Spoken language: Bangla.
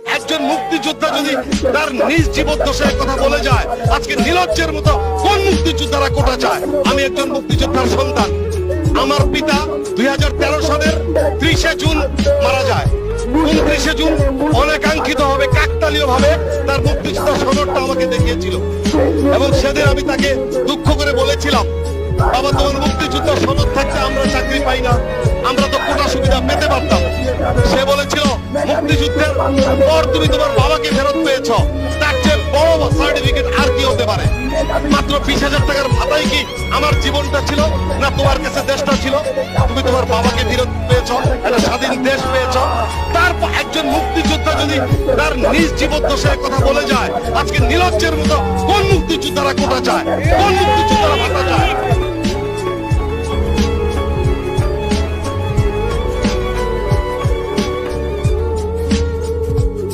একজন মুক্তিযোদ্ধা যদি তার নিজ জীবদ্দশায় কথা বলে যায়, আজকে নির্লজ্জের মতো কোন মুক্তিযোদ্ধারা কোটা চায়? আমি একজন মুক্তিযোদ্ধার সন্তান। আমার পিতা 2013 সালের 30 জুন মারা যায়। 29 জুন অনাকাঙ্ক্ষিত ভাবে, কাকতালীয় ভাবে তার মুক্তিযোদ্ধার সনদটা আমাকে দেখিয়েছিল এবং সেদিন আমি তাকে দুঃখ করে বলেছিলাম, বাবা, তোমার মুক্তিযোদ্ধার সনদ থাকতে আমরা চাকরি পাই না, আমরা তো কোটা সুবিধা পেতে পারতাম। সে বলেছিল, মুক্তিযুদ্ধের পর তুমি তোমার বাবাকে ফেরত পেয়েছ, তার চেয়ে বড় সার্টিফিকেট আর কি হতে পারে? মাত্র 20,000 টাকার ভাতাই কি আমার জীবনটা ছিল না তোমার কাছে দেশটা ছিল? তুমি তোমার বাবাকে ফেরত পেয়েছ, একটা স্বাধীন দেশ পেয়েছ। তারপর একজন মুক্তিযোদ্ধা যদি তার নিজ জীবদ্দশায় কথা বলে যায়, আজকে নির্লজ্জের মতো কোন মুক্তিযোদ্ধারা কোটা চায়, কোন মুক্তিযোদ্ধারা ভাতা চায়?